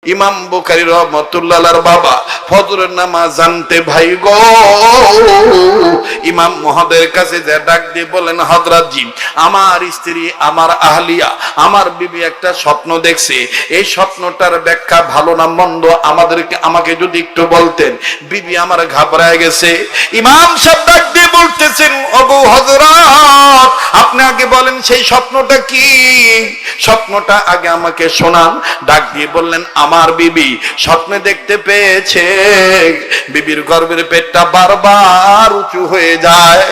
ইমাম বুখারী রাহমাতুল্লাহর বাবা ফজরের নামাজ জানতে ভাই গো ইমাম মহোদয়ের কাছে যে ডাক দিয়ে বলেন, হযরত জি, আমার স্ত্রী, আমার আহলিয়া, আমার বিবি একটা স্বপ্ন দেখছে। এই স্বপ্নটার ব্যাখ্যা ভালো না মন্দ আমাকে যদি একটু বলতেন। বিবি আমার ঘাবড়ায় গেছে। ইমাম সাহেব ডাক দিয়ে বলতেছেন, ওগো হযরত, আপনি আগে বলেন সেই স্বপ্নটা কি? স্বপ্নটা আগে আমাকে শোনান। ডাক দিয়ে বললেন, আমার বিবি স্বপ্নে দেখতে পেয়েছে বিবির গর্ভের পেটটা বারবার উঁচু হয়ে যায়।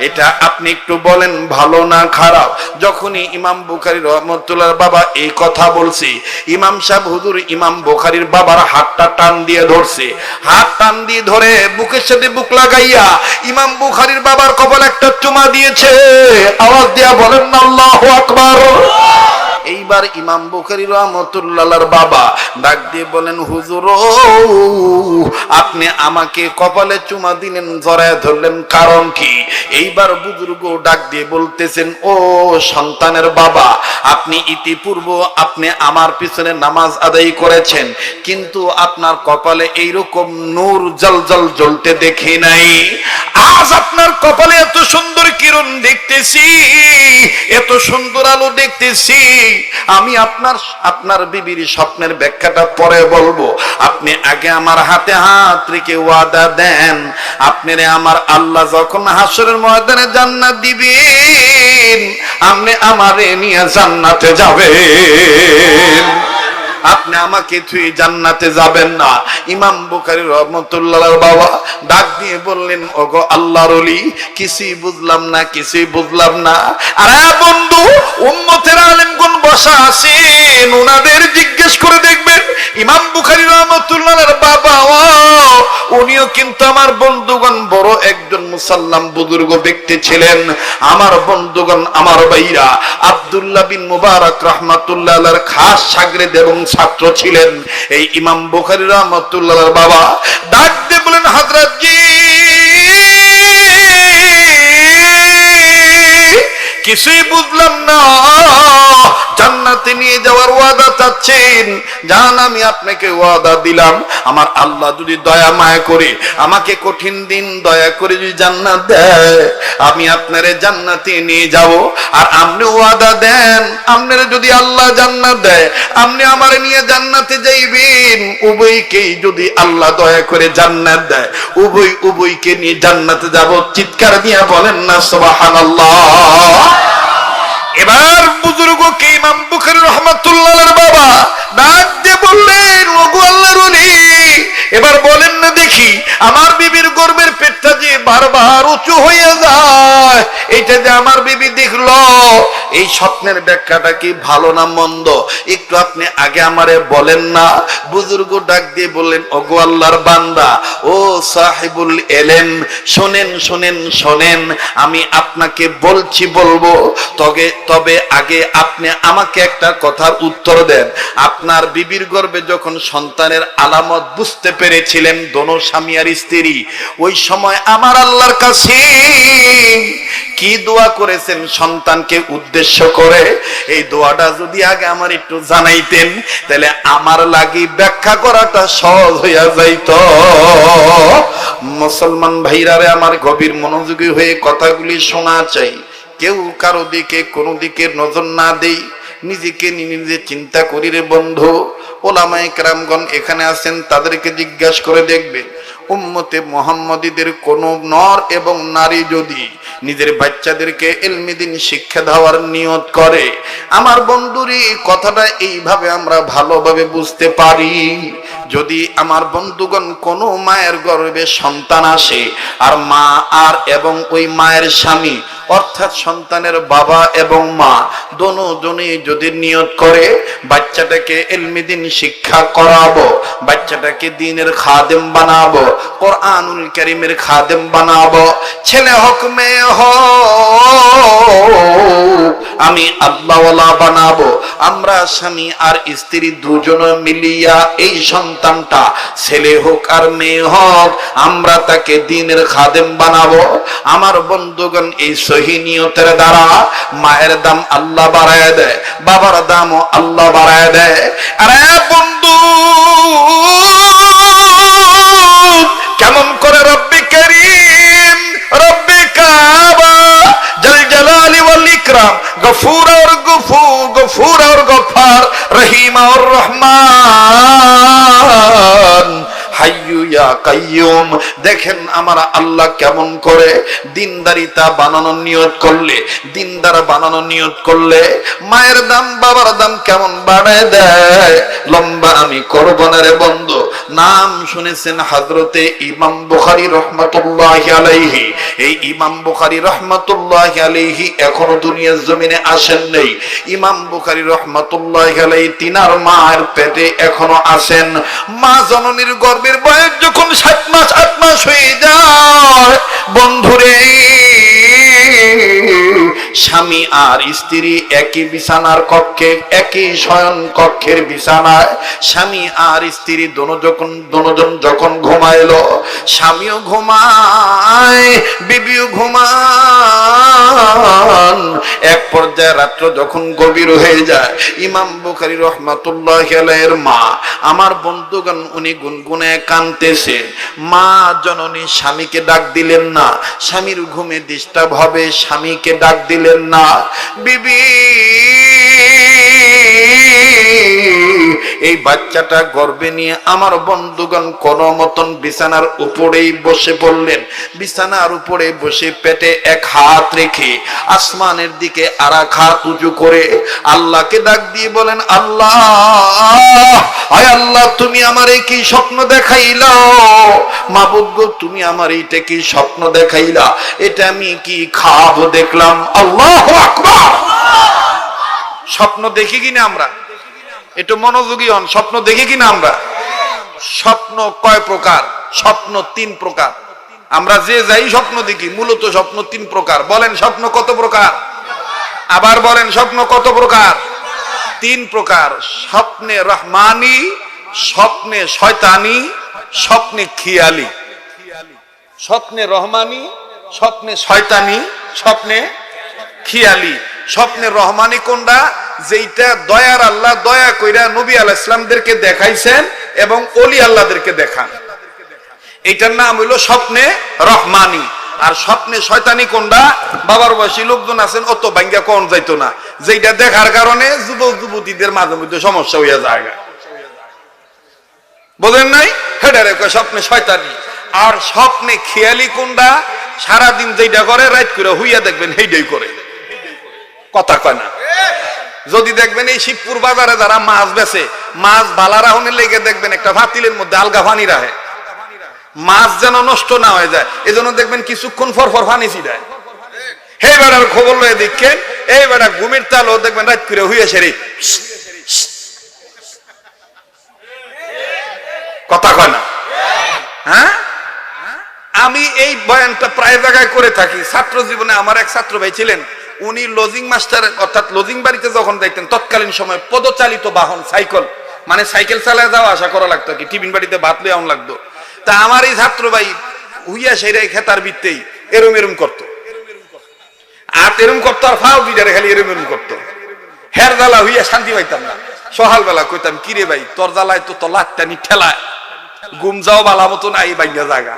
এটা আপনি একটু বলেন ভালো না খারাপ? যখনই ইমাম বুখারী রাহমাতুল্লাহর বাবা এই কথা বলছে, ইমাম সাহেব হুজুর ইমাম বুখারীর বাবার হাতটা টান দিয়ে ধরছে। হাত টান দিয়ে ধরে বুকের সাথে বুক লাগাইয়া ইমাম বুখারীর বাবার কপালে একটা চুমা দিয়েছে। আওয়াজ দিয়া বলেন না আল্লাহু আকবার। এইবার ইমাম বুখারী রাহমাতুল্লাহর বাবা ডাক দিয়ে বলেন, হুজুর আপনি আমাকে কপালে চুমা দিলেন, জড়ায় ধরলেন, কারণ কি? এইবার বুজুর্গ ডাক দিয়ে বলতেছেন, ও সন্তানের বাবা, আপনি ইতিপূর্ব আপনি আমার পিছনে নামাজ আদায় করেছেন, কিন্তু আপনার কপালে এইরকম নূর জলজল জ্বলতে দেখি নাই। আজ আপনার কপালে এত সুন্দর কিরণ দেখতেছি, এত সুন্দর আলো দেখতেছি। আমি আপনার বিবির স্বপ্নের ব্যাখ্যাটা পরে বলবো। আপনি আগে আমার হাতে হাত রেখে ওয়াদা দেন, আপনারে আমার আল্লাহ যখন হাসরের ময়দানে জান্নাত দিবেন, আপনি আমারে নিয়ে জান্নাতে যাবেন। আপনি আমাকে থুয়ে জান্নাতে যাবেন না। ইমাম বুখারী রাহমাতুল্লাহর বাবা ডাক দিয়ে বললেন, ওগো আল্লাহর ওলি, কিছুই বুঝলাম না, কিছুই বুঝলাম না। আরে বন্ধু, উম্মতের আলেমগণ বসা আছেন, ওনাদের জিজ্ঞেস করে দেখবেন। ইমাম বুখারী রাহমাতুল্লাহর বাবা উনিও কিন্তু আমার বন্ধুগণ বড় একজন মুসাল্লাম বুজুর্গ ব্যক্তি ছিলেন। আমার বন্ধুগণ, আমার ভাইরা, আব্দুল্লাহ বিন মুবারক রাহমাতুল্লাহর খাস শাগির্দ এবং ছাত্র ছিলেন এই ইমাম বুখারী রাহমাতুল্লাহর বাবা। ডাক দিয়ে বলেন, হযরত জি, কিছুই বুঝলাম না। জান্নাতে নিয়ে যাওয়ার ওয়াদা চাচ্ছেন, জান আমি আপনাকে ওয়াদা দিলাম, আমার আল্লাহ যদি দয়া মায়া করে আমাকে কঠিন দিন দয়া করে যদি জান্নাত দেয়, আমি আপনারে জান্নাতে নিয়ে যাব। আর আপনি ওয়াদা দেন, আপনারে যদি আল্লাহ জান্নাত দেয়, আপনি আমারে নিয়ে জান্নাতে যাইবেন। উভয়কেই যদি আল্লাহ দয়া করে জান্নাত দেয়, উভয়কে নিয়ে জান্নাতে যাব। চিৎকার দিয়ে বলেন না সুবহানাল্লাহ। এবার বুজুর্গকে ইমাম বুখারী রাহমাতুল্লাহর বাবা ডাক দিয়ে বললেন, ওগো আল্লাহর ওলি, এবার বলেন না দেখি, আমার বিবির গর্ভের পেটটা যে বারবার উঁচু হয়ে যায়, এইটা যে আমার বিবি দেখলো, এই স্বপ্নের ব্যাখ্যাটা কি ভালো না মন্দ? একটু আপনি আগে আমারে বলেন না। বুজুর্গ ডাক দিয়ে বললেন, ওগো আল্লাহর বান্দা, ও সাহিবুল এলেম, শোনেন শোনেন শোনেন, আমি আপনাকে বলবো, তবে আগে আপনি আমাকে একটা কথার উত্তর দেন। আপনার বিবির গর্ভে যখন সন্তানের আলামত বুঝতে পেরেছিলেন দোনো স্বামী আর স্ত্রী, ওই সময় আমার আল্লাহর কাছে কি দোয়া করেছেন সন্তানকে উদ্দেশ্য করে? এই দোয়াটা যদি আগে আমার একটু জানাইতেন, তাহলে আমার লাগি ব্যাখ্যা করাটা সহজ হইয়া যাইত। মুসলমান ভাইরারে আমার গভীর মনোযোগী হয়ে কথাগুলি শোনা চাই। কেউ কারো দিকে কোনো দিকে নজর না দেই, নিজেকে নিজে চিন্তা করি রে বন্ধু। ওলামায়ে কেরামগণ এখানে আছেন, তাদেরকে জিজ্ঞাসা করে দেখবেন, উম্মতে মুহাম্মাদীদের কোন নর এবং নারী যদি নিজের বাচ্চাদেরকে ইলমে দ্বীন শিক্ষা দেওয়ার নিয়ত করে, আমার বন্ধুরি কথাটা এইভাবে আমরা ভালোভাবে বুঝতে পারি। যদি আমার বন্ধুগণ কোন মায়ের গর্ভে সন্তান আসে, আর মা আর এবং ওই মায়ের স্বামী অর্থাৎ সন্তানের বাবা এবং মা দোনোজনেই যদি নিয়ত করে বাচ্চাটাকে ইলমে দ্বীন শিক্ষা করাবো, বাচ্চাটাকে দ্বীনের খাদেম বানাবো, কোরআনুল কারীমের খাদেম বানাবো, ছেলে হোক মেয়ে হোক, আমি আল্লাহওয়ালা বানাবো। আমরা স্বামী আর স্ত্রী দুজনে মিলিয়া এই সন্তানটা ছেলে হোক আর মেয়ে হোক, আমরা তাকে দ্বীনের খাদেম বানাবো। আমার বন্ধুগণ, এই সহি নিয়তের দ্বারা মায়ের দাম আল্লাহ বাড়ায় দেয়, বাবার দামও আল্লাহ বাড়ায় দেয়। আরে বন্ধু, কেমন করে রব্বি কারীম, রব্বি কাবা, জল জালালি ওয়াল ইকরাম, গফুর और गफूर और गफ्फार, रहीम और रहमान, হাইয়ু ইয়া কাইয়ুম। দেখেন আমার আল্লাহ কেমন করে দিনদারিতা বানানোর নিয়ত করলে, দিনদার বানানোর নিয়ত করলে মায়ের দাম বাবার দাম কেমন বাড়ায় দেয়। লম্বা আমি করব না রে বন্ধু। নাম শুনেছেন হযরতে ইমাম বুখারী রাহমাতুল্লাহি আলাইহি। এই ইমাম বুখারী রাহমাতুল্লাহি আলাইহি এখনো দুনিয়ার জমিনে আসেন নাই। ইমাম বুখারী রাহমাতুল্লাহি আলাইহি তিনার মায়ের পেটে এখনো আছেন। মা জননীর গর্ভে বয়স যখন 7 মাস 8 মাস হয়ে যায়, বন্ধুরে, স্বামী আর স্ত্রী একই বিছানার কক্ষে, একই শয়ন কক্ষের বিছানায় স্বামী আর স্ত্রী দুজন যখন ঘুমাইলো, স্বামীও ঘুমায়, বিবিও ঘুমান। এক পর্যায়ে রাত্র যখন গভীর হয়ে যায়, ইমাম বুখারী রাহমাতুল্লাহি আলাইহির মা, আমার বন্ধুগণ, উনি গুনগুনে কাঁদতেছে। মা জননী স্বামীকে ডাক দিলেন না, স্বামীর ঘুমে ডিস্টার্ব হবে, স্বামীকে ডাক দিলেন না। বিবি এই বাচ্চাটা গর্ভে নিয়ে আমার বন্ধুগণ কোন মতন বিছানার উপরেই বসে পড়লেন। বিছানার উপরে বসে পেটে এক হাত রেখে আসমানের দিকে আর এক হাত উঁচু করে আল্লাহকে ডাক দিয়ে বলেন, আল্লাহ, আয় আল্লাহ, তুমি আমারে কি স্বপ্ন দেখাইলা? মাবুদ গো, তুমি আমার এইটা কি স্বপ্ন দেখাইলা? এটা আমি কি খাব দেখলাম? আল্লাহু আকবার। স্বপ্ন দেখি কিনা আমরা? একটু মনোযোগী হন। স্বপ্ন দেখি কিনা আমরা? স্বপ্ন কয় প্রকার? স্বপ্ন 3 প্রকার। আমরা যে যাই স্বপ্ন দেখি, মূলত স্বপ্ন 3 প্রকার। বলেন স্বপ্ন কত প্রকার? আবার বলেন স্বপ্ন কত প্রকার? 3 প্রকার। স্বপ্নে রহমানি, স্বপ্নে শয়তানি, স্বপ্নে খিয়ালি। স্বপ্নে রহমানি, স্বপ্নে শয়তানি, স্বপ্নে খিয়ালি। স্বপ্নে রহমানি কোনটা? যেটা দয়ার আল্লাহ দয়া কইরা নবী আলাইহিস সালামদেরকে দেখাইছেন এবং ওলি আল্লাহদেরকে দেখান, এইটার নাম হইল স্বপ্নে রহমানি। আর স্বপ্নে শয়তানি কোনটা? বাবার বয়সী লোকজন আছেন, অত ভাঙ্গা কোন যাইতো না, যেটা দেখার কারণে যুবক যুবতীদের মাঝে মধ্যে সমস্যা হইয়া যায়। বোঝেন নাই? হেডারে কয় স্বপ্নে শয়তানি। আর স্বপ্নে খেয়ালি কোনটা? সারাদিন যেটা করে রাত করে হইয়া দেখবেন সেইটাই করে। কথা কয় না? যদি দেখবেন এই শিবপুর বাজারে যারা মাছ বেচে, মাছ বালা রাহনের লেগে দেখবেন একটা ভাতিলের মধ্যে আলগা পানি রাখে, মাছ যেন নষ্ট না হয়ে যায়, এজন্য দেখবেন কিছুক্ষণ ফরফর পানি ছিটায়। হে বেড়ার খবর লয়ে দেখেন, এই বেড়া ঘুমের তালও দেখবেন রাত করে হইয়া সেরে। কথা কয় না? হ্যাঁ, আমি এই বয়ানটা প্রায় জায়গায় করে থাকি। ছাত্র জীবনে আমার এক ছাত্র ভাই ছিলেন, উনি লজিং মাস্টার, অর্থাৎ লজিং বাড়িতে যখন যাইতেন তৎকালীন সময় পদচালিত বাহন সাইকেল, মানে সাইকেল চালায় যাওয়া আসা করা লাগতো, কি টিফিন বাড়িতে ভাত লয়ে আউন লাগতো। তা আমার এই ছাত্র ভাই হুইয়া সেরে খেতার ভিত্তেই এরম এরম করতো, আর এরম করতো, আর ফাও দুইটারে খালি এরম এরম করতো। হের জ্বালা হইয়া শান্তি পাইতাম না। সকালবেলা কইতাম, কিরে ভাই, তোর জ্বালায় তো তোর লাটটানি ঠেলায়, ঘুম যাও বালা মতন আই বাইঙ্গা জায়গা।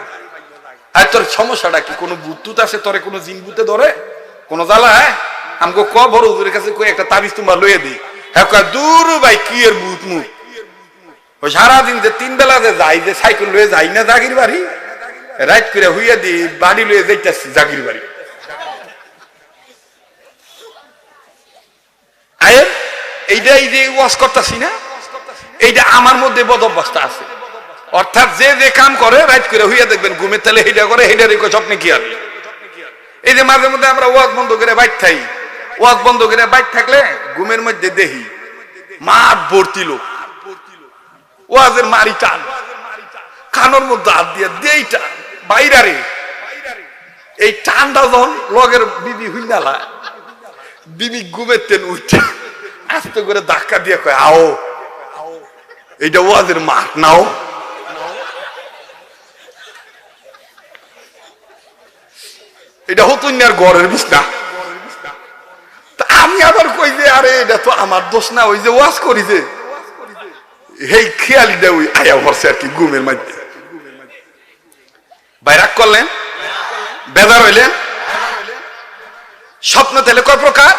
আর তোর সমস্যাটা কি? কোনো ভূত আছে তোরে? কোনো জিন ভূতে ধরে? কোনো জ্বালা? হ্যাঁ, আমাকে ক বড় হুজুরের কাছে কই একটা তাবিজ তোমার লইয়ে দিই। হ্যাঁ, দূর ভাই, কি এর ভূত মুখ? ওই সারাদিন যে 3 বেলা যে যাই, যে সাইকেল লয়ে যাই না জাগির বাড়ি, রাইট করে হইয়া দি বাড়ি লয়ে যাইতেছি জাগির বাড়ি। আয়ের এইটা, এই যে ওয়াজ করতেছি না, এইটা আমার মধ্যে বদ অভ্যাসটা আছে। অর্থাৎ যে যে কাম করে রাইট করে হইয়া দেখবেন ঘুমের তালে এইটা করে, এইটা রেখে স্বপ্নে কি হবে। এই যে মাঝে মধ্যে আমরা ওয়াজ বন্ধ করে বাইট থাই, ওয়াজ বন্ধ করে বাইট থাকলে ঘুমের মধ্যে দেখি মাঠ ভর্তি লোক, ওয়াজের মারি টান, কানের মধ্যে হাত দিয়ে দেই টান, বাইরারে এই ঠান্ডা যখন লগের বিবি হুইনালা, বিবি ঘুমেতেন উঠে আস্তে করে ধাক্কা দিয়ে কয় আও, এইটা ওয়াজের মাঠ নাও। এটা হতুন ঘরের বিছনা। আমি আবার কই যে আরে এটা তো আমার দোষ না, ওই যে ওয়াজ করি যে এই খেয়ালি দেয় ওই আয়া ভরছে আর কি ঘুমের মধ্যে। বাইরাক করলেন, বেজার হইলেন। স্বপ্ন তাহলে কয় প্রকার?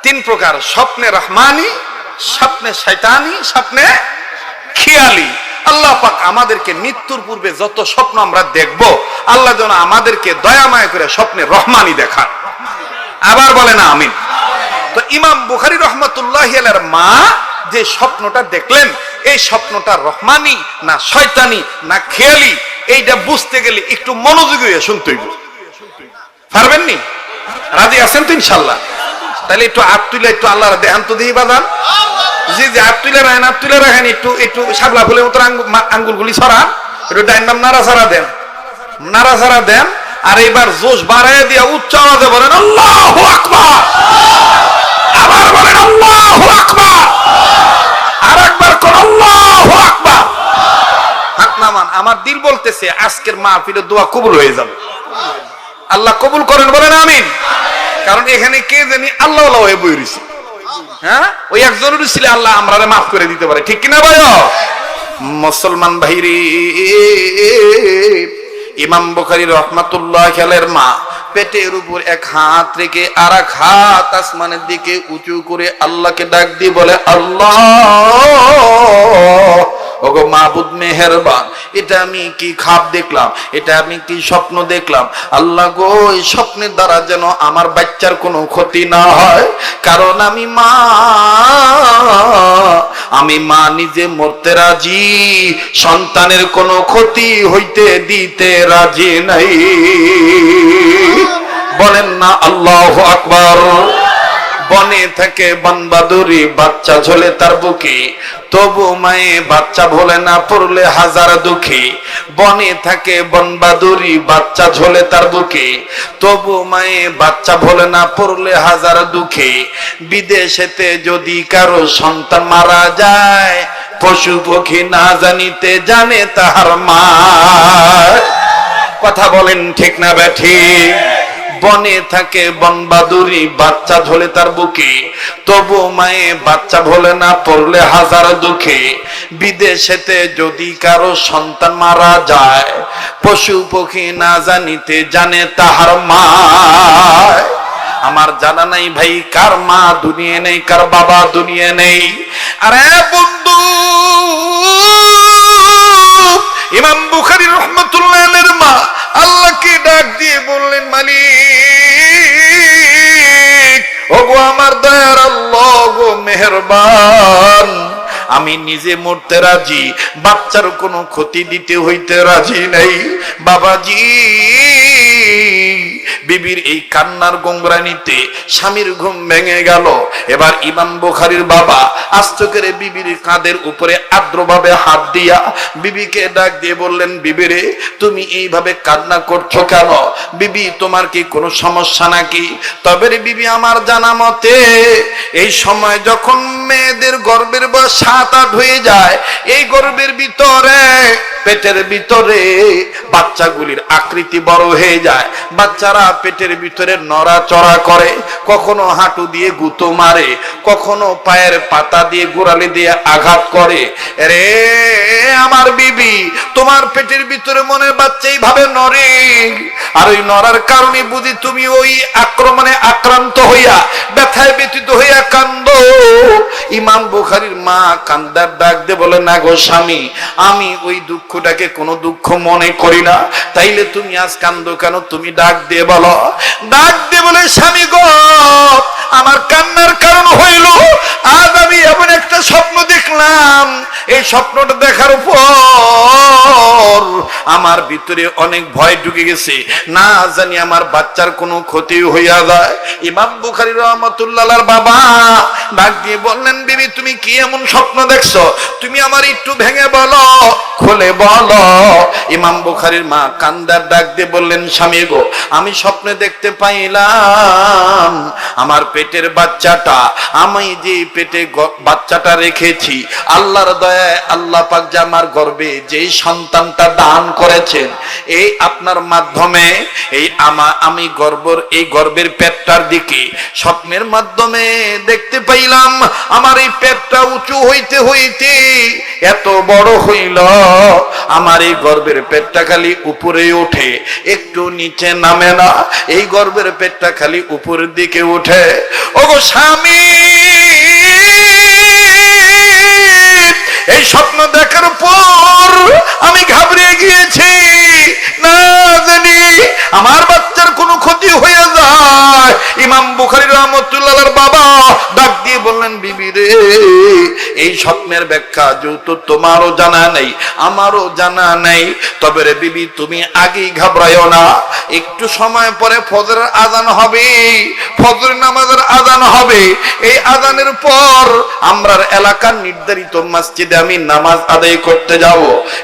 3 প্রকার। স্বপ্নে রহমানি, স্বপ্নে শয়তানি, স্বপ্নে খেয়ালি। আল্লাহ পাক আমাদেরকে মৃত্যুর পূর্বে যত স্বপ্ন আমরা দেখব, আল্লাহ যেন আমাদেরকে দয়াময় করে স্বপ্নে রহমানি দেখান। আবার বলে না আমিন। তো ইমাম বুখারী রাহমাতুল্লাহি আলাইহির মা যে স্বপ্নটা দেখলেন, এই স্বপ্নটা রহমানি না শয়তানি না খেয়ালি, এইটা বুঝতে গেলে একটু মনোযোগী হয়ে শুনতে হইব। পারবেন নি? রাজি আছেন তো ইনশাআল্লাহ? তাহলে একটু হাত তুলে একটু আল্লাহর দেখান তো দিই বাদান। জি জি, হাত তুলে রাখেন, হাত তুলে রাখেন। একটু সাবলা ফুলের মতো আঙ্গুলগুলি ছড়ান, একটু ডাইন বাম নাড়াচাড়া দেন, নাড়াচাড়া দেন। আর এবার জোশ বাড়ায় দিয়া উচ্চ আওয়াজে বলেন আল্লাহু আকবার। আবার বলেন আল্লাহু আকবার। আর একবার কোন আল্লাহু আকবার। হাত নামান। আমার দিল বলতেছে আজকের মাহফিলের দোয়া কবুল হয়ে যাবে। আল্লাহ কবুল করেন, বলেন আমিন। কারণ এখানে কে জানি আল্লাহ আল্লাহ হয়ে বই রয়েছে। হ্যাঁ, ওই একজনের ছিল আল্লাহ আমরারে মাফ করে দিতে পারে, ঠিক কিনা ভাই? মুসলমান ভাইরে, ইমাম বুখারী রাহমাতুল্লাহি আলাইহির মা পেটের উপর এক হাত রেখে আর এক হাত আসমানের দিকে উঁচু করে আল্লাহকে ডাক দিয়ে বলে আল্লাহ, ওগো মাবুদ মেহেরবান, এটা আমি কি খাব দেখলাম, এটা আমি কি স্বপ্ন দেখলাম। আল্লাহ গো, এই স্বপ্নের দ্বারা যেন আমার বাচ্চার কোনো ক্ষতি না হয়, কারণ আমি মা নিজে মরতে রাজি, সন্তানের কোনো ক্ষতি হইতে দিতে রাজি নাই। বলেন না আল্লাহু আকবার। বনে থেকে বনবাদুরি বাচ্চা ঝোলে তার বুকে, তবু মায়ে বাচ্চা ভোলে না, পড়লে হাজার দুঃখী। বনে থাকে বনবাদুরি বাচ্চা ঝোলে তার বুকে, তবু মায়ে বাচ্চা ভোলে না, পড়লে হাজার দুঃখী। বিদেশেতে যদি কারো সন্তান মারা যায়, পশু পক্ষী না জানিতে জানে তাহার মা। কথা বলেন ঠিক না ব্যাঠিক? বনে থাকে বনবাদুরি বাচ্চা ঝোলে তার বুকে, তবু মায়ে বাচ্চা ভোলে না, পড়লে হাজার দুঃখে। বিদেশেতে যদি কারো সন্তান মারা যায়, পশু পক্ষী না জানিতে জানে তাহার মা। আমার জানা নাই ভাই কার মা দুনিয়া নেই, কার বাবা দুনিয়া নেই। আরে বন্ধু, ইমাম বুখারী রাহমাতুল্লাহি আলাইহির মা আল্লাহকে ডাক দিয়ে বললেন মালিক, ওগো আমার দয়ার আল্লাহ গো মেহেরবান, আমি নিজে মরতে রাজি, বাচ্চার কোনো ক্ষতি দিতে হইতে রাজি নাই। বাবাজি, বিবির এই কান্নার গোংরানিতে স্বামীর ঘুম ভেঙে গেল। এবার ইমাম বুখারীর বাবা আস্তে করে বিবির কাঁধের উপরে আর্দ্রভাবে হাত দিয়া বিবিকে ডাক দিয়ে বললেন, বিবিরে তুমি এইভাবে কান্না করছো কেন? বিবি তোমার কি কোনো সমস্যা নাকি? তবে রে বিবি, আমার জানা মতে এই সময় যখন মেয়েদের গর্ভের বয়স 7-8 হয়ে যায়, এই গর্ভের ভিতরে পেটের ভিতরে বাচ্চাগুলির আকৃতি বড় হয়ে যায়। বাচ্চারা পেটের ভিতরে নড়াচড়া করে, কখনো হাঁটু দিয়ে গুঁতো মারে, কখনো পায়ের পাতা দিয়ে গোড়ালি দিয়ে আঘাত করে। রে আমার বিবি, তোমার পেটের ভিতরে মনে বাচ্চা এইভাবে নড়ে, আর ওই নড়ার কারণে বুঝি তুমি ওই আক্রমণে আক্রান্ত হইয়া ব্যথায় ব্যথিত হইয়া কান্দো। ইমাম বুখারীর মা কান্দার ডাক দিয়ে বলে, না গো স্বামী, আমি ওই দুঃখটাকে কোনো দুঃখ মনে করি না। তাইলে তুমি আজ কান্দো কেন? তুমি ডাক দিয়ে বলো। ডাক দিয়ে বলে, স্বামী গো, আমার কান্নার কারণ হইল আজ আমি এমন একটা স্বপ্ন দেখলাম। এই স্বপ্নটা দেখার পর পর আমার ভিতরে অনেক ভয় ঢুকে গেছে, না জানি আমার বাচ্চার কোনো ক্ষতি হইয়া যায়। ইমাম বুখারী রাহমাতুল্লাহর বাবা ডাক দিয়ে বললেন, বিবি তুমি কি এমন স্বপ্ন দেখছো? তুমি আমার একটু ভেঙে বলো, খুলে বলো। ইমাম বুখারীর মা কান্দার ডাক দিয়ে বললেন, স্বামী গো, আমি স্বপ্নে দেখতে পাইলাম আমার পেটের বাচ্চাটা, আমি যে পেটে বাচ্চাটা রেখেছি, আল্লাহর দয়ায় আল্লাহ পাক যে আমার গর্ভে যেই সন্তানটা দান করেছেন, এই আপনার মাধ্যমে আমি এই গর্ভের পেটটার দিকে স্বপ্নের মাধ্যমে দেখতে পাইলাম আমার এই পেটটা উঁচু হইতে হইতে এত বড় হইল, আমার এই গর্ভের পেটটা খালি উপরে ওঠে, একটু নিচে নামে না, এই গর্ভের পেটটা খালি উপরের দিকে ওঠে। ওগো স্বামী, এই স্বপ্ন দেখার পর আমি ঘাবড়ে গিয়েছি, না জানি আমার বাচ্চার কোনো ক্ষতি হয়ে যায়। ইমাম বুখারী রাহমাতুল্লাহর বাবা ডাক দিয়ে বললেন, বিবি রে, এই স্বপ্নের ব্যাখ্যা যেহেতু তোমারও জানা নেই আমারও জানা নেই, তবে রে বিবি তুমি আগেই ঘাবড়াইও না, একটু সময় পরে ফজরের আজান হবে, ফজর নামাজের আজান হবে, এই আজানের পর আমরার এলাকার নির্ধারিত মসজিদে আমি নামাজ আদায় করতে যাব।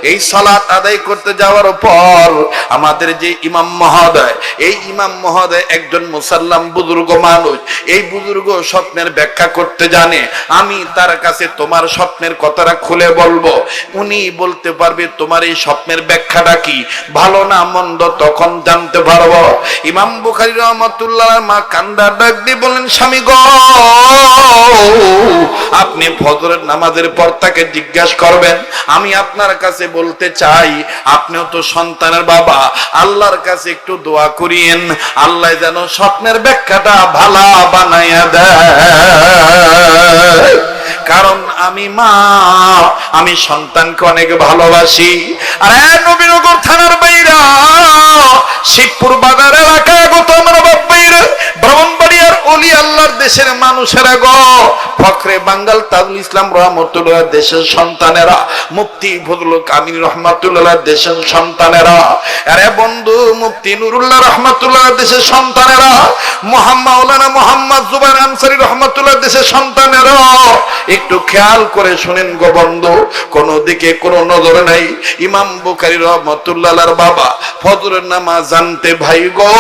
এই সালাত আদায় করতে যাওয়ার পর আমাদের যে ইমাম মহোদয়, এই ইমাম মহোদয় একজন মুসাল্লাম বুজুর্গ মানুষ, এই বুজুর্গ স্বপ্নের ব্যাখ্যা করতে জানে, আমি তার কাছে তোমার স্বপ্নের কথাটা খুলে বলবো, উনি বলতে পারবে তোমার এই স্বপ্নের ব্যাখ্যাটা কি, ভালো না মন্দ তখন জানতে পারবো। ইমাম বুখারী রাহমাতুল্লাহর মা কান্দা ডাক দিয়ে বলেন, স্বামী গো, আপনি ফজরের নামাজের পর তাকে জিজ্ঞাসা করবেন। আমি আপনার কাছে বলতে চাই, আপনিও তো সন্তানের বাবা, আল্লাহর কাছে একটু দোয়া করিয়েন, আল্লাহ যেন স্বপ্নের ব্যাখ্যাটা ভালা বানাইয়া দেয়। কারণ আমি মা, আমি সন্তানকে অনেক ভালোবাসি। আর নবীনগর থানার বাইরা, শিবপুর বাজার এলাকায় আগত আমার বাপ্পাইরা, ব্রাহ্মণবাড়িয়ার ওলি আল্লাহর দেশের মানুষেরা গো, ফখরে বাঙ্গাল তাজুল ইসলাম রহমতুল্লাহ দেশের সন্তানেরা, মুফতি ফজলুল কামিল রহমতুল্লাহ দেশের সন্তানেরা, আরে বন্ধু মুফতি নুরুল্লাহ রহমতুল্লাহ দেশের সন্তানেরা, মাওলানা মোহাম্মদ জুবাইর আনসারী রহমতুল্লাহ দেশের সন্তানেরা, একটু খেয়াল করে শুনেন গো বন্ধু, কোন দিকে কোনো নজর নাই। ইমাম বুখারী রাহমাতুল্লাহর বাবা ফজরের নামাজ জানতে ভাই গো,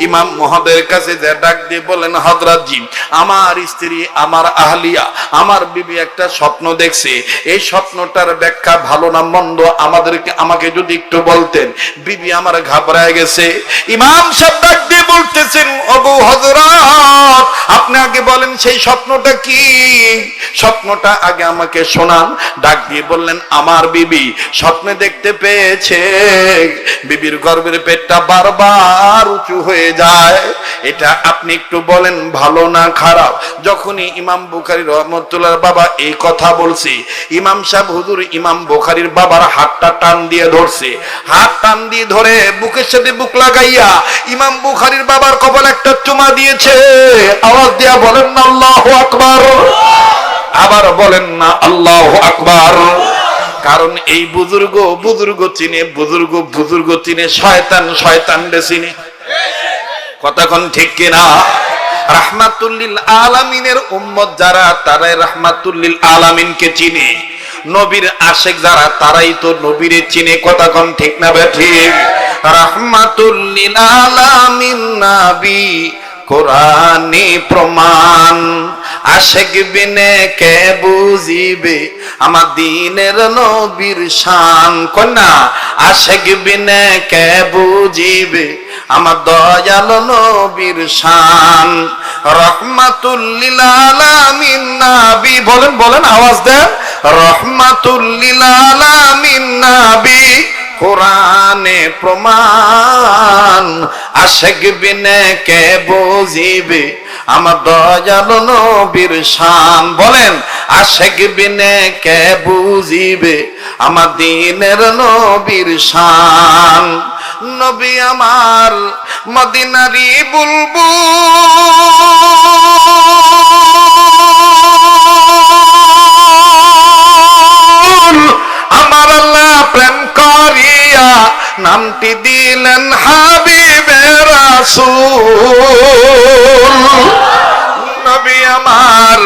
ইমাম মহোদয়ের কাছে যে ডাক দিয়ে বলেন, হযরত জি, আমার স্ত্রী, আমার আহলিয়া, আমার বিবি একটা স্বপ্ন দেখছে, এই স্বপ্নটার ব্যাখ্যা ভালো না মন্দ আমাকে যদি একটু বলতেন, বিবি আমার ঘাবড়ায় গেছে। ইমাম সাহেব ডাক দিয়ে বলতেছেন, ওগো হযরত, আপনি আগে বলেন সেই স্বপ্নটা কি, স্বপ্নটা আগে আমাকে শোনান। ডাক দিয়ে বললেন, আমার বিবি স্বপ্নে দেখতে পেয়েছে বিবির গর্ভের পেটটা বারবার উঁচু হয়ে যায়, এটা আপনি একটু বলেন ভালো না খারাপ। যখনই ইমাম বুখারী রাহমাতুল্লাহর বাবা এই কথা বলছে, ইমাম সাহেব হুজুর ইমাম বুখারীর বাবার হাতটা টান দিয়ে ধরছে, হাত টান দিয়ে ধরে বুকের সাথে বুক লাগাইয়া ইমাম বুখারীর বাবার কপালে একটা চুমা দিয়েছে। আওয়াজ দিয়া বলেন না আল্লাহু আকবার, আবার বলেন না আল্লাহু আকবার। কারণ এই বুজুর্গ চিনে, বুজুর্গ চিনে, শয়তান চিনে, কথাক্ষণ ঠিক কিনা? রাহমাতুল লিল আলামিনের উম্মত যারা, তারাই রাহমাতুল লিল আলামিনকে চিনে, নবীর আশিক যারা, তারাই তো নবীরে চিনে, কথাক্ষণ ঠিক না ঠিক? রাহমাতুল লিল আলামিন নবী কোরআনি প্রমাণ, আশিক বিনে কে বুঝিবে আমার দ্বীনের নবীর শান, কন্যা আশিক বিনে কে বুঝিবে আমার দয়াল নবীর শান। রহমাতুল লিল আলামিন নবী, বলেন আওয়াজ দেন, রহমাতুল লিল আলামিন নবী কোরআনে প্রমাণ, আশিক বিনে কে বুঝিবে আমার দয়াল নবীর শান। বলেন, আশিক বিনে কে বুঝিবে আমার দ্বীনের নবীর শান। নবী আমার মদিনারি বুলবুল, আমার আল্লাহ নামটি দিলেন হাবিবে রাসূল। নবী আমার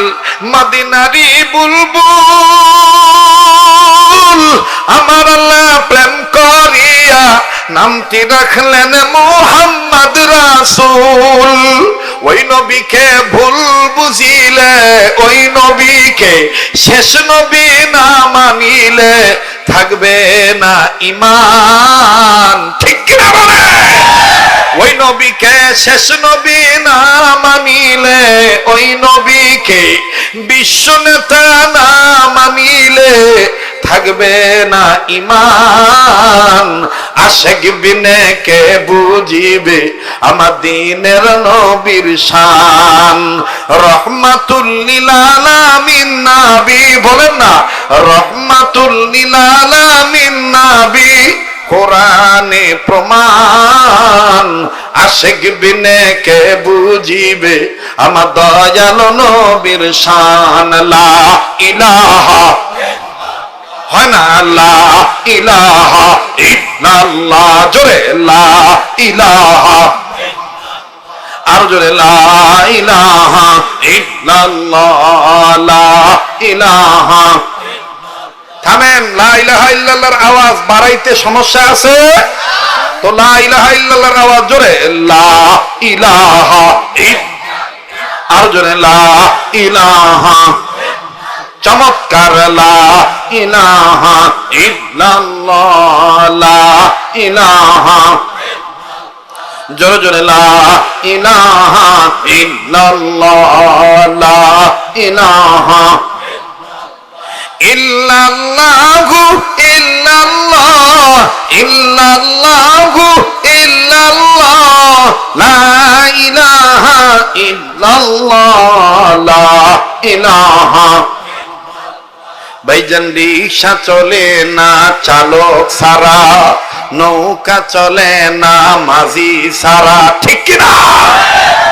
মদিনারি বুলবুল, আমার আল্লাহ প্রেম করিয়া নামটি রাখলেন মুহাম্মদ রাসূল। ওই নবীকে ভুল বুঝিলে, ওই নবীকে শেষ নবী না মানিলে থাকবে না ঈমান। ঠিক কিনা বলে? ওই নবীকে শেষ নবী না মানিলে, ওই নবীকে বিশ্ব নেতা না মানিলে থাকবে না ঈমান। আশিক বিনে কে বুঝিবে আমার দিনের নবীর শান। রহমাতুল লিল আলামিন নবী, বলেন না রহমাতুল লিল আলামিন নবী, কোরআনে প্রমাণ। আশিক বিনে কে বুঝিবে আমার দয়াল নবীর শান। লা ইলাহা, হয় না লা ইলাহা ইল্লাল্লাহ, জোরে লা ইলাহা, আর জোরে লা ইলাহা ইল্লাল্লাহ, লা ইলাহা। থামেন, লা ইলাহা ইল্লাল্লাহর আওয়াজ বাড়াইতে সমস্যা আছে তো লা ইলাহা ইল্লাল্লাহর আওয়াজ জোরে লা ইলাহা, আর জোরে লা ইলাহা। চমৎকার, লা ইলাহা ইল্লাল্লাহ, লা ইলাহা, জোরে জোরে লা ইলাহা ইল্লাল্লাহ, লা ইলাহা ইল্লাল্লাহু ইল্লাল্লাহ ইল্লাল্লাহু ইল্লাল্লাহ, লা ইলাহা ইল্লাল্লাহ, লা ইলাহা। ভাইজান রিকশা চলে না চালক সারা, নৌকা চলে না মাঝি সারা। ঠিক কিনা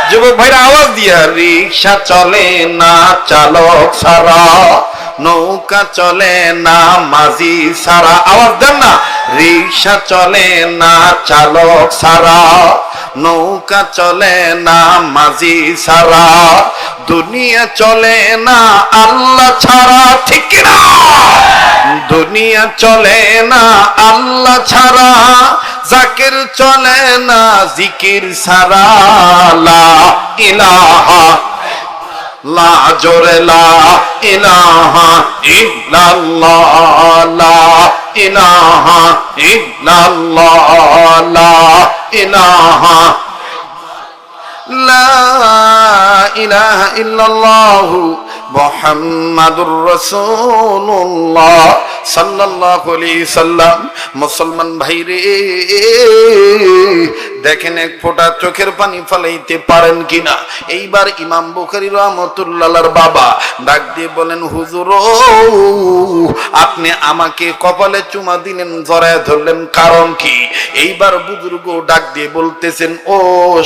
যুবক ভাইরা আওয়াজ দিয়া? রিকশা চলে না চালক সারা, নৌকা চলে না মাঝি সারা। আওয়াজ দেন না। রিকশা চলে না চালক সারা, নৌকা চলে না মাঝি সারা, দুনিয়া চলে না আল্লাহ ছাড়া। ঠিক কিনা? দুনিয়া চলে না আল্লাহ ছাড়া, জাকির চলে না জিকির ছাড়া। লা ইলাহা, লা জোরে লা ইলাহা ইল্লাল্লাহ, লা ইলাহা ইল্লাল্লাহ, লা ইলাহা, লা ইলাহা ইল্লাল্লাহু মুহাম্মাদুর রাসূলুল্লাহ সাল্লাল্লাহু আলাইহি সাল্লাম। মুসলমান ভাইরে, দেখেন এক ফোঁটা চোখের পানি ফলাইতে পারেন কিনা। এইবার ইমাম বুখারী রাহমাতুল্লাহর বাবা ডাক দিয়ে বলেন, হুজুর আপনি আমাকে কপালে চুমা দিলেন, জড়ায় ধরলেন, কারণ কি? এইবার বুজুর্গ ডাক দিয়ে বলতেছেন, ও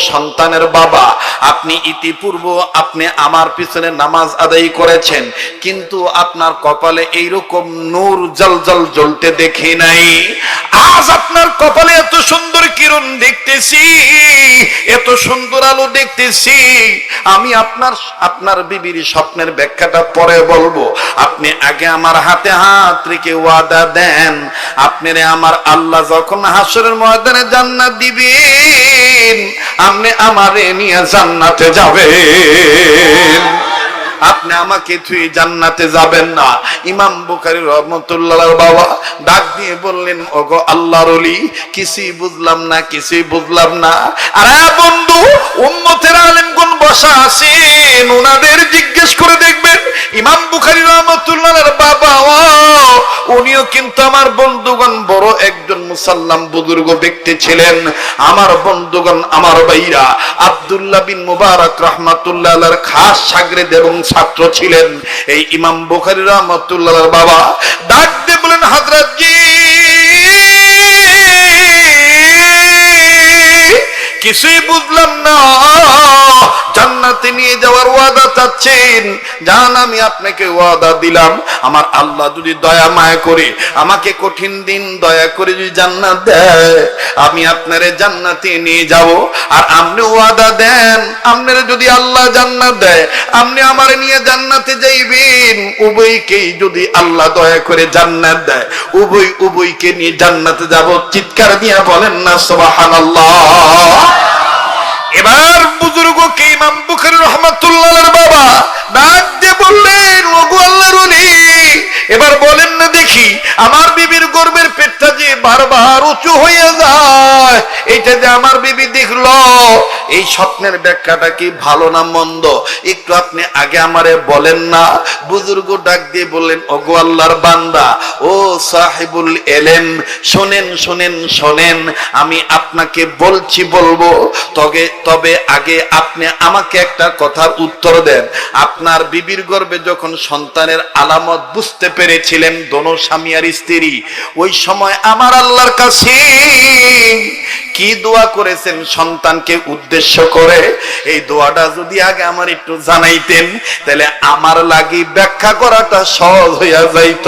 সন্তানের বাবা, আপনি ইতিপূর্ব আপনি আমার পিছনে নামাজ আদায় করেছেন, কিন্তু আপনার কপালে এইরকম নূর জলজল জ্বলতে দেখি নাই। আজ আপনার কপালে এত সুন্দর কিরণ দেখতেছি, এত সুন্দর আলো দেখতেছি। আমি আপনার বিবির স্বপ্নের ব্যাখ্যাটা পরে বলবো, আপনি আগে আমার হাতে হাত রেখে ওয়াদা দেন, আপনারে আমার আল্লাহ যখন হাসরের ময়দানে জান্নাত দিবেন, আপনি আমারে নিয়ে জান্নাতে যাবেন। আপনি আমাকে থুই জান্নাতে যাবেন না। ইমাম বুখারী রাহমাতুল্লাহর বাবা ডাক দিয়ে বললেন, ওগো আল্লাহর ওলি, কিছুই বুঝলাম না, কিছুই বুঝলাম না। আরে বন্ধু, উম্মতের আলেমগণ বসা আছেন, ওনাদের জিজ্ঞেস করে দেখবেন। ইমাম বুখারী রাহমাতুল্লাহর বাবা উনিও কিন্তু আমার বন্ধুগণ বড় একজন মুসাল্লাম বুজুর্গ ব্যক্তি ছিলেন। আমার বন্ধুগণ, আমার ভাইরা, আব্দুল্লাহ বিন মুবারক রাহমাতুল্লাহ আলাইহির খাস শাগির্দ এবং ছাত্র ছিলেন এই ইমাম বুখারী রাহমাতুল্লাহর বাবা। ডাক দিয়ে বলেন, হযরত জি, কিছুই বুঝলাম না, জান্নাতে নিয়ে যাওয়ার ওয়াদা যাচ্ছেন, যান, আমি আপনাকে ওয়াদা দিলাম আমার আল্লাহ যদি দয়া মায়া করে আমাকে কঠিন দিন দয়া করে যদি জান্নাত দেয়, আমি আপনারে জান্নাতে নিয়ে যাব। আর আপনি ওয়াদা দেন আপনারে যদি আল্লাহ জান্নাত দেয় আপনি আমারে নিয়ে জান্নাতে যাইবেন। উভয়কেই যদি আল্লাহ দয়া করে জান্নাত দেয় উভয়কে নিয়ে জান্নাতে যাব। চিৎকার দিয়ে বলেন না সুবহানাল্লাহ। এবার বুজুর্গকে ইমাম বুখারী রাহমাতুল্লাহর বাবা ডাক দিয়ে বললেন, ওগো আল্লাহর ওলি, এবার বলেন না দেখি আমার বিবির গর্ভের পেটটা যে বারবার উঁচু হয়ে যায়, এটা যে আমার বিবি দেখলো, এই স্বপ্নের ব্যাখ্যাটা কি ভালো না মন্দ একটু আপনি আগে আমারে বলেন না। বুজুর্গ ডাক দিয়ে বললেন, ওগো আল্লাহর বান্দা, ও সাহিবুল এলেম, শোনেন শোনেন শোনেন, আমি আপনাকে বলবো, তবে আগে আপনি আমাকে একটা কথার উত্তর দেন। আপনার বিবির গর্ভে যখন সন্তানের আলামত বুঝতে পেরেছিলেন দোনো স্বামী আর স্ত্রী, ওই সময় আমার আল্লাহর কাছে কি দোয়া করেছেন সন্তানকে উদ্দেশ্য করে? এই দোয়াটা যদি আগে আমার একটু জানাইতেন তাহলে আমার লাগি ব্যাখ্যা করাটা সহজ হইয়া যাইত।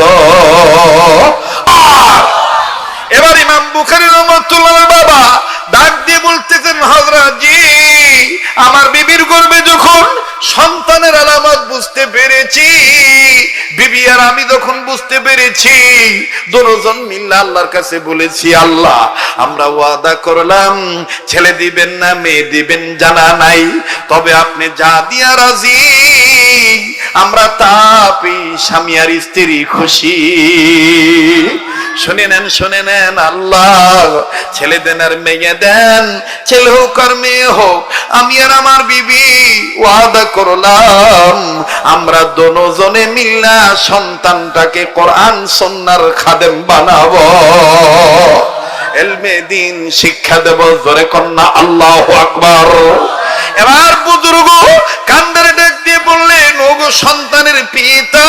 এবার ইমাম বুখারী রাহমাতুল্লাহর বাবা ডাক দিয়ে বলতেছেন, হযরত জি, আমার বিবির গর্ভে যখন সন্তানের আলামত বুঝতে পেরেছি, বিবি আর আমি যখন বুঝতে পেরেছি, দুজন মিলে আল্লাহর কাছে বলেছি, আল্লাহ আমরা ওয়াদা করলাম ছেলে দিবেন না মেয়ে দিবেন জানা নাই, তবে আপনি যা দিয়া রাজি আমরা তা পেয়ে স্বামী আর স্ত্রী খুশি। শুনে নেন আল্লাহ ছেলে দেন আর মেয়ে দেন, ছেলে হোক আর মেয়ে হোক, আমি আর আমার বিবি ওয়াদা করলাম আমরা দুজনে মিল্লা সন্তানটাকে কোরআন সুন্নাহর খাদেম বানাবো, ইলমে দ্বীন শিক্ষা দেব। জোরে কন্যা আল্লাহু আকবার। এবার বুজুর্গ কান্দারে ডাক দিয়ে বললেন, ওগো সন্তানের পিতা,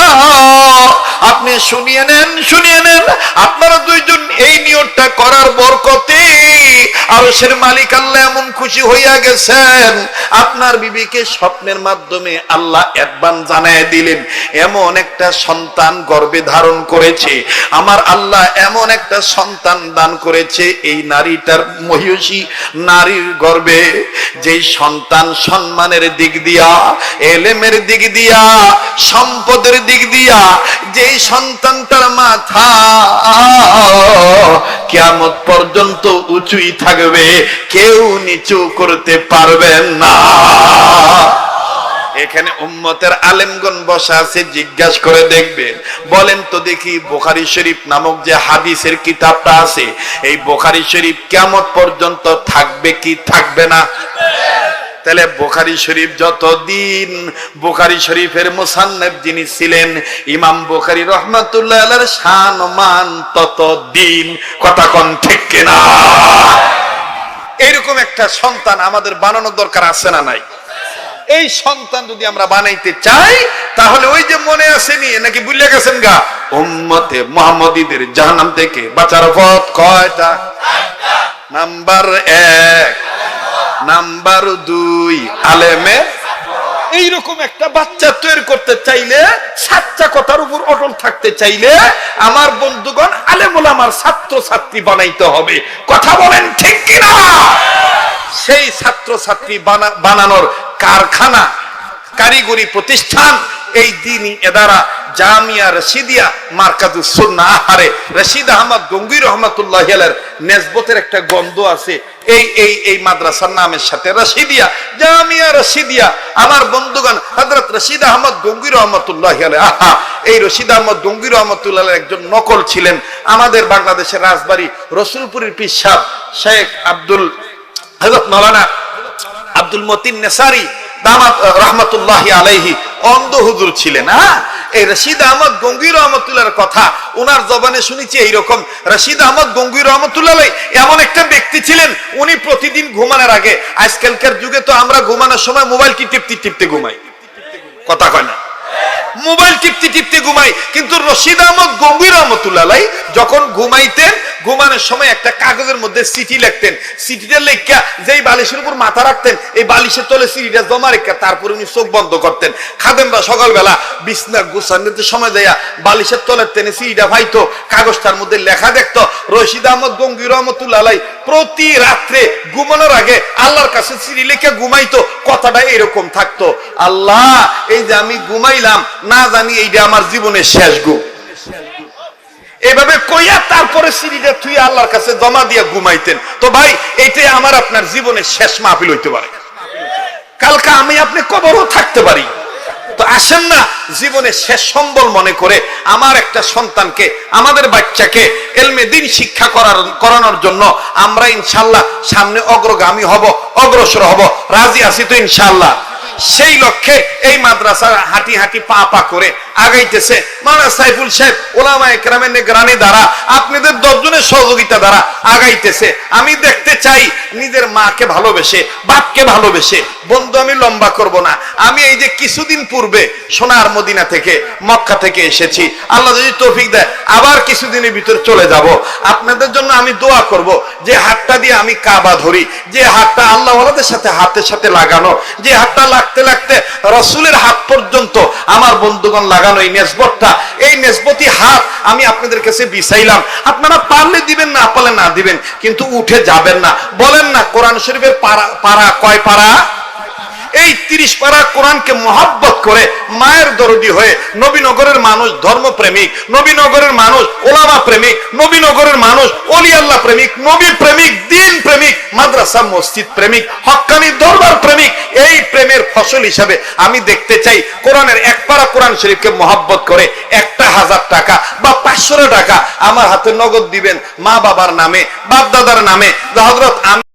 আপনি শুনিয়ে নেন, আপনারা দুইজন এই নিয়তটা করার বরকতে আরশের মালিক আল্লাহ এমন খুশি হইয়া গেছেন, আপনার বিবিকে স্বপ্নের মাধ্যমে আল্লাহ অ্যাডভান্স জানায় দিলেন এমন একটা সন্তান গর্ভে ধারণ করেছে, আমার আল্লাহ এমন একটা সন্তান দান করেছে এই নারীটার মহিষী নারীর গর্ভে, যেই সন্তান সম্মানের দিক দিয়া, এলেমের দিক দিয়া, সম্পদের দিক দিয়া যেই সন্তানটার মাথা কিয়ামত পর্যন্ত উঁচুই থাকবে, কেউ নিচু করতে পারবেন না। এখানে উম্মতের আলেমগণ বসা আছে, জিজ্ঞাসা করে দেখবেন, বলেন তো দেখি বুখারী শরীফ নামক যে হাদিসের কিতাবটা আছে, এই বুখারী শরীফ কিয়ামত পর্যন্ত থাকবে কি থাকবে না? তাহলে বুখারী শরীফ যতদিন, বুখারী শরীফের মুসান্নিফ যিনি ছিলেন ইমাম বুখারী রাহমাতুল্লাহ আলাইহির শান মান ততদিন। কথা কোন ঠিক কিনা? এরকম একটা সন্তান আমাদের বানানোর দরকার আছে না নাই? এই সন্তান যদি আমরা বানাইতে চাই তাহলে ওই যে মনে আসেনি নাকি ভুলে গেছেন গা, উম্মতে মুহাম্মদীদের জাহান্নাম থেকে বাঁচার পথ কয়টা? নাম্বার 1, নাম্বার 2 আলেমে। এইরকম একটা বাচ্চা তৈরি করতে চাইলে, সাচ্চা কথার উপর অটল থাকতে চাইলে আমার বন্ধুগণ আলেম ওলামার ছাত্র ছাত্রী বানাইতে হবে। কথা বলেন ঠিক কিনা? সেই ছাত্র ছাত্রী বানানোর কারখানা, কারিগরি প্রতিষ্ঠান এই দিনই এদারা জামিয়া রশিদিয়া মারকাজুস সুন্নাহ আহারে রশিদ আহমদ গঙ্গুই রহমাতুল্লাহি আলাইহির নেসবতের একটা গন্ধ আছে এই মাদ্রাসার নামের সাথে, রশিদিয়া, জামিয়া রশিদিয়া। আমার বন্ধুগণ, হযরত রশিদ আহমদ গঙ্গুই রহমাতুল্লাহি আলাইহি, এই রশিদ আহমদ গঙ্গুই রহমাতুল্লাহি আলাইহি একজন নকল ছিলেন আমাদের বাংলাদেশের রাজবাড়ী রসুলপুরের পীর সাহেব শেখ হযরত মাওলানা আব্দুল মতিন নেসারি দামাত রহমাতুল্লাহি আলাইহি অন্ধ হুজুর ছিলেন। এই রশিদ আহমদ গঙ্গুই রহমাতুল্লাহর কথা ওনার জবানে শুনেছি এইরকম। রশিদ আহমদ গঙ্গুই রহমাতুল্লাহ এমন একটা ব্যক্তি ছিলেন, উনি প্রতিদিন ঘুমানোর আগে, আজকালকার যুগে তো আমরা ঘুমানোর সময় মোবাইল টিপতে ঘুমাই, কথা কয় না, মোবাইল টিপতে ঘুমাই, কিন্তু রশিদ আহমদ গঙ্গুই রহমাতুল্লাহ যখন ঘুমাইতেন ঘুমানোর সময় একটা কাগজের মধ্যে চিঠি লিখতেন, চিঠিটা লেখা যেই বালিশের উপর মাথা রাখতেন এই বালিশের তলে চিঠিটা জমা রেখে তারপরে উনি চোখ বন্ধ করতেন। খাদেমরা সকালবেলা বিছনা গুছানোতে সময় দেয়া বালিশের তলের টেনে চিঠিটা পাইতো, কাগজটার মধ্যে লেখা দেখতো। রশিদ আহমদ গঙ্গি রহমতুল্লাহ আলাইহি প্রতি রাত্রে ঘুমানোর আগে আল্লাহর কাছে চিঠি লিখে ঘুমাইতো। কথাটা এরকম থাকতো, আল্লাহ এই যে আমি ঘুমাইলাম না জানি এইটা আমার জীবনের শেষ ঘুম। এভাবে কইয়া তারপরে সিঁড়িটা তুই আল্লাহর কাছে জমা দিয়ে ঘুমাইতেন। তো ভাই এইটাই আমার আপনার জীবনের শেষ মাহফিল হইতে পারে, কালকে আমি আপনি কবরও থাকতে পারি। তো আসেন না জীবনের শেষ সম্বল মনে করে আমার একটা সন্তানকে, আমাদের বাচ্চাকে এলমে দিন শিক্ষা করানোর জন্য আমরা ইনশাআল্লাহ সামনে অগ্রগামী হব, অগ্রসর হব। রাজি আছি তো ইনশাআল্লাহ? সেই লক্ষ্যে এই মাদ্রাসা হাঁটি হাঁটি পা পা করে আগাইতেছে। মাওলানা সাইফুল সাহেব উলামায়ে কেরামের নিগরানি দ্বারা আপনাদের 10 জনের সহযোগিতা দ্বারা আগাইতেছে। আমি দেখতে চাই নিজের মাকে ভালোবেসে, বাপকে ভালোবেসে। বন্ধু আমি লম্বা করব না, আমি এই যে কিছুদিন পূর্বে সোনার মদিনা থেকে মক্কা থেকে এসেছি, আল্লাহ যদি তৌফিক দেয় আবার কিছুদিনের ভিতর চলে যাব। আপনাদের জন্য আমি দোয়া করব যে হাতটা দিয়ে আমি কাবা ধরি, যে হাতটা আল্লাহ ওয়ালাদের সাথে হাতের সাথে লাগানো, যে হাতটা লাগতে লাগতে রাসূলের হাত পর্যন্ত আমার বন্ধুগণ লাগানো এই নেসবতটা, এই নেসবতি হাত আমি আপনাদের কাছে বিছাইলাম। আপনারা পারলে দিবেন, না পারলে না দিবেন, কিন্তু উঠে যাবেন না। বলেন না কোরআন শরীফের পারা কয় পারা? এই 30 পারা কোরআনকে মহব্বত করে মায়ের দরদি হয়ে নবীনগরের মানুষ ধর্মপ্রেমিক, নবীনগরের মানুষ ওলামা প্রেমিক, নবীনগরের মানুষ ওলি আল্লাহ প্রেমিক, নবী প্রেমিক, দিন প্রেমিক, মাদ্রাসা মসজিদ প্রেমিক, হক্কানি দরবার প্রেমিক। এই প্রেমের ফসল হিসাবে আমি দেখতে চাই কোরআনের এক পারা কোরআন শরীফকে মহব্বত করে 1000 টাকা বা 500 টাকা আমার হাতে নগদ দিবেন, মা বাবার নামে, বাপ দাদার নামে। হযরত